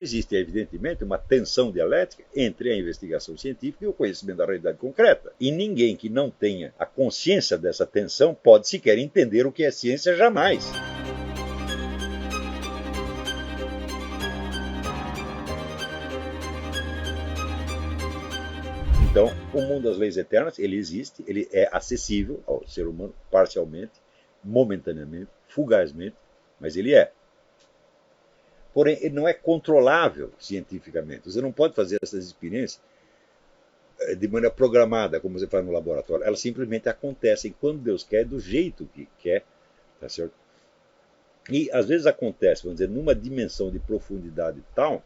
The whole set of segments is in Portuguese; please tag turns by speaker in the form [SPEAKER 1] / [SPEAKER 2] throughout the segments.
[SPEAKER 1] existe, evidentemente, uma tensão dialética entre a investigação científica e o conhecimento da realidade concreta. E ninguém que não tenha a consciência dessa tensão pode sequer entender o que é ciência jamais. Então, o mundo das leis eternas, ele existe, ele é acessível ao ser humano parcialmente, momentaneamente, fugazmente, mas ele é. Porém, ele não é controlável cientificamente. Você não pode fazer essas experiências de maneira programada, como você faz no laboratório. Elas simplesmente acontecem quando Deus quer, do jeito que quer, tá certo? E às vezes acontece, vamos dizer, numa dimensão de profundidade tal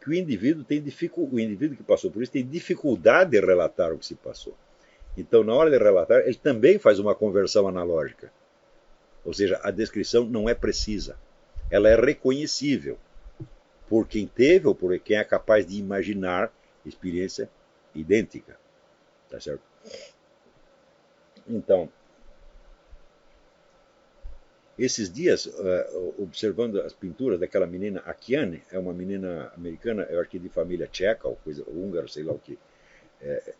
[SPEAKER 1] que o indivíduo que passou por isso tem dificuldade de relatar o que se passou. Então, na hora de relatar, ele também faz uma conversão analógica. Ou seja, a descrição não é precisa. Ela é reconhecível por quem teve ou por quem é capaz de imaginar experiência idêntica. Tá certo? Então, esses dias, observando as pinturas daquela menina Akiane, é uma menina americana, eu acho que de família tcheca, ou coisa, ou húngara, sei lá o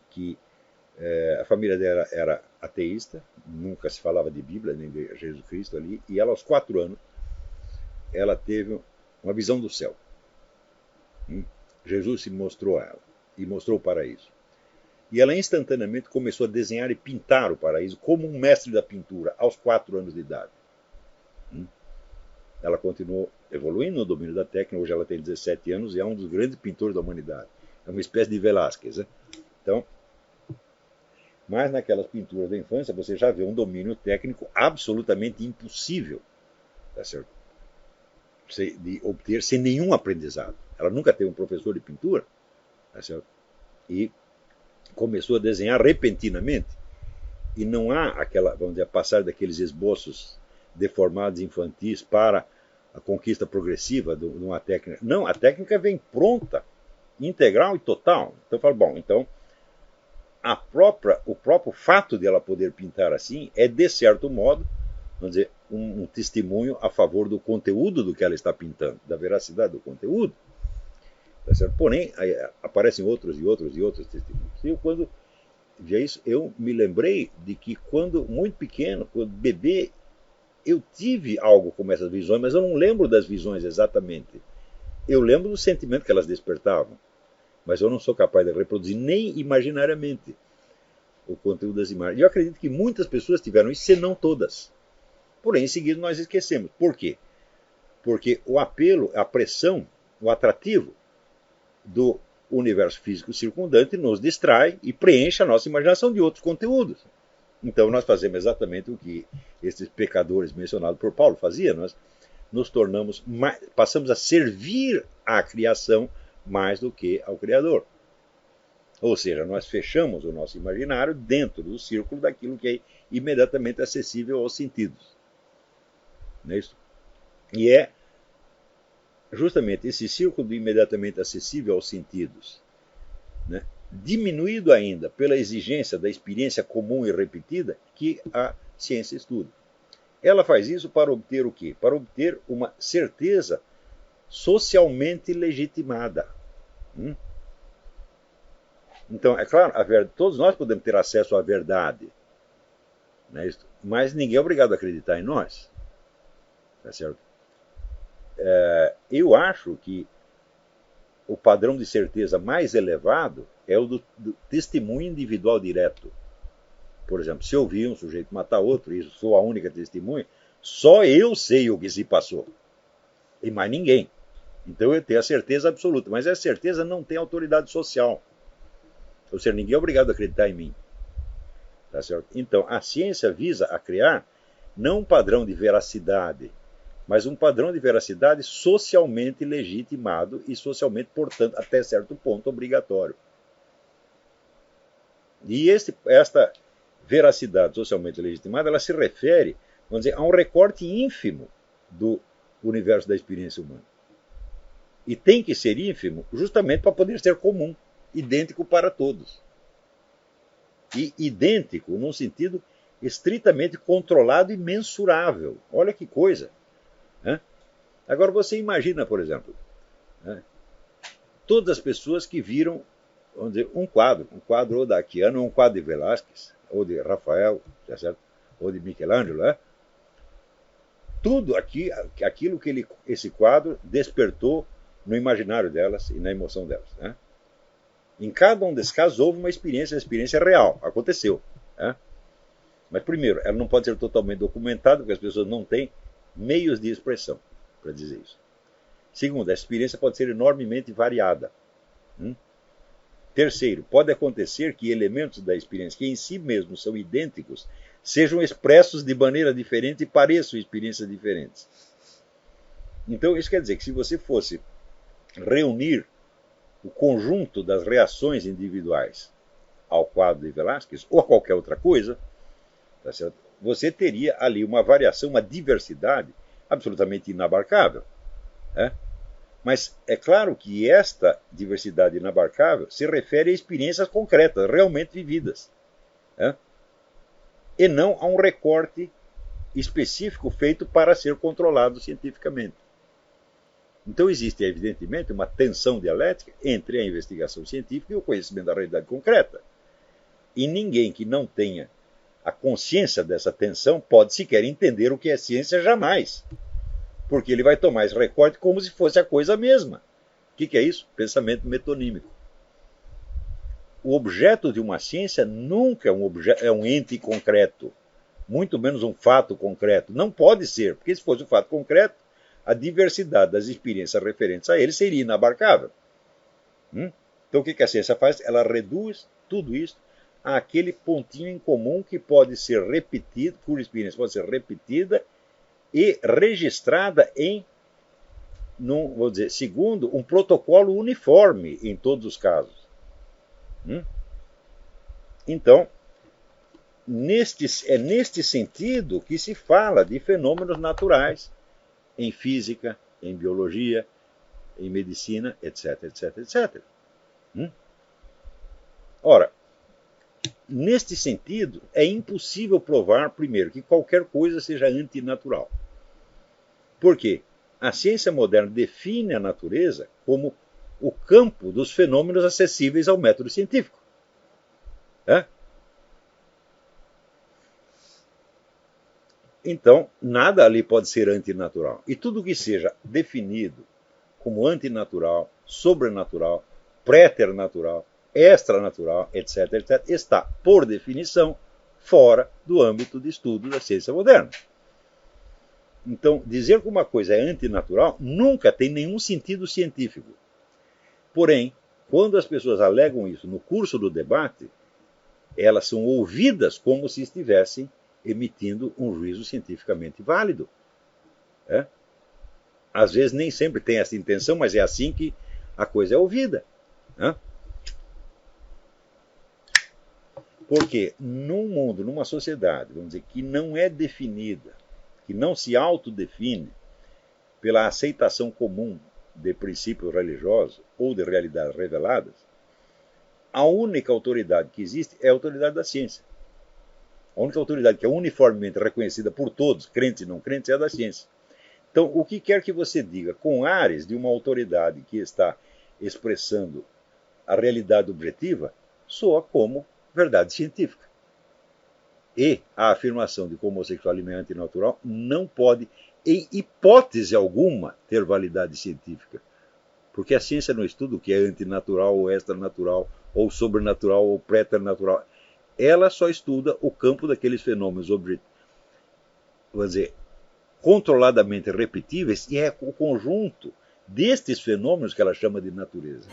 [SPEAKER 1] que a família dela era ateísta, nunca se falava de Bíblia, nem de Jesus Cristo ali, e ela, aos 4 anos, ela teve uma visão do céu. Jesus se mostrou a ela, e mostrou o paraíso. E ela instantaneamente começou a desenhar e pintar o paraíso como um mestre da pintura, aos 4 anos de idade. Ela continuou evoluindo no domínio da técnica, hoje ela tem 17 anos e é um dos grandes pintores da humanidade. É uma espécie de Velázquez. Né? Então, mas naquelas pinturas da infância você já vê um domínio técnico absolutamente impossível, tá certo? De obter sem nenhum aprendizado. Ela nunca teve um professor de pintura, tá certo? E começou a desenhar repentinamente. E não há aquela, vamos dizer, passar daqueles esboços deformados infantis para a conquista progressiva de uma técnica. Não, a técnica vem pronta, integral e total. Então eu falo, bom, então o próprio fato de ela poder pintar assim é, de certo modo, vamos dizer, um testemunho a favor do conteúdo do que ela está pintando, da veracidade do conteúdo. Tá certo? Porém, aparecem outros e outros e outros testemunhos. E quando vi isso, eu me lembrei de que quando muito pequeno, quando bebê, eu tive algo como essas visões, mas eu não lembro das visões exatamente. Eu lembro do sentimento que elas despertavam, mas eu não sou capaz de reproduzir nem imaginariamente o conteúdo das imagens. E eu acredito que muitas pessoas tiveram isso, se não todas. Porém, em seguida nós esquecemos. Por quê? Porque o apelo, a pressão, o atrativo do universo físico circundante nos distrai e preenche a nossa imaginação de outros conteúdos. Então nós fazemos exatamente o que esses pecadores mencionados por Paulo faziam. Nós nos tornamos, passamos a servir à criação mais do que ao Criador. Ou seja, nós fechamos o nosso imaginário dentro do círculo daquilo que é imediatamente acessível aos sentidos. Não é isso? E é justamente esse círculo do imediatamente acessível aos sentidos, né, diminuído ainda pela exigência da experiência comum e repetida que a ciência estuda. Ela faz isso para obter o quê? Para obter uma certeza socialmente legitimada. Então, é claro, todos nós podemos ter acesso à verdade, né, mas ninguém é obrigado a acreditar em nós. Tá certo? Eu acho que o padrão de certeza mais elevado é o do testemunho individual direto. Por exemplo, se eu vi um sujeito matar outro, e sou a única testemunha, só eu sei o que se passou. E mais ninguém. Então eu tenho a certeza absoluta. Mas essa certeza não tem autoridade social. Ou seja, ninguém é obrigado a acreditar em mim. Tá certo? Então, a ciência visa a criar não um padrão de veracidade, mas um padrão de veracidade socialmente legitimado e socialmente, portanto, até certo ponto, obrigatório. E esta veracidade socialmente legitimada, ela se refere, vamos dizer, a um recorte ínfimo do universo da experiência humana. E tem que ser ínfimo justamente para poder ser comum, idêntico para todos. E idêntico num sentido estritamente controlado e mensurável. Olha que coisa. Agora você imagina, por exemplo, né? Todas as pessoas que viram, vamos dizer, um quadro ou da Aquiano, ou um quadro de Velázquez, ou de Rafael, tá certo? Ou de Michelangelo, né? Tudo aquilo que esse quadro despertou no imaginário delas e na emoção delas, né? Em cada um desses casos houve uma experiência, a experiência é real, aconteceu, né? Mas primeiro, ela não pode ser totalmente documentada, porque as pessoas não têm meios de expressão para dizer isso. Segundo, a experiência pode ser enormemente variada. Terceiro, pode acontecer que elementos da experiência que em si mesmos são idênticos sejam expressos de maneira diferente e pareçam experiências diferentes. Então, isso quer dizer que se você fosse reunir o conjunto das reações individuais ao quadro de Velázquez ou a qualquer outra coisa, tá certo? Você teria ali uma variação, uma diversidade absolutamente inabarcável, né? Mas é claro que esta diversidade inabarcável se refere a experiências concretas, realmente vividas, né? E não a um recorte específico feito para ser controlado cientificamente. Então existe, evidentemente, uma tensão dialética entre a investigação científica e o conhecimento da realidade concreta. E ninguém que não tenha a consciência dessa tensão pode sequer entender o que é ciência jamais. Porque ele vai tomar esse recorte como se fosse a coisa mesma. O que é isso? Pensamento metonímico. O objeto de uma ciência nunca é um ente concreto, muito menos um fato concreto. Não pode ser, porque se fosse um fato concreto, a diversidade das experiências referentes a ele seria inabarcável. Então o que a ciência faz? Ela reduz tudo isso àquele pontinho em comum que pode ser repetido, por experiência, pode ser repetida e registrada vou dizer, segundo um protocolo uniforme em todos os casos. Então, é neste sentido que se fala de fenômenos naturais em física, em biologia, em medicina, etc, etc, etc. Ora, neste sentido, é impossível provar, primeiro, que qualquer coisa seja antinatural. Por quê? A ciência moderna define a natureza como o campo dos fenômenos acessíveis ao método científico. Então, nada ali pode ser antinatural. E tudo que seja definido como antinatural, sobrenatural, preternatural, extranatural, etc., etc., está, por definição, fora do âmbito de estudo da ciência moderna. Então, dizer que uma coisa é antinatural nunca tem nenhum sentido científico. Porém, quando as pessoas alegam isso no curso do debate, elas são ouvidas como se estivessem emitindo um juízo cientificamente válido. Às vezes nem sempre tem essa intenção, mas é assim que a coisa é ouvida. Porque num mundo, numa sociedade, vamos dizer, que não é definida, que não se autodefine pela aceitação comum de princípios religiosos ou de realidades reveladas, a única autoridade que existe é a autoridade da ciência. A única autoridade que é uniformemente reconhecida por todos, crentes e não crentes, é a da ciência. Então, o que quer que você diga com ares de uma autoridade que está expressando a realidade objetiva, soa como verdade científica. E a afirmação de que o homossexualismo é antinatural não pode, em hipótese alguma, ter validade científica. Porque a ciência não estuda o que é antinatural, ou extranatural, ou sobrenatural, ou preternatural. Ela só estuda o campo daqueles fenômenos vamos dizer, controladamente repetíveis, e é o conjunto destes fenômenos que ela chama de natureza.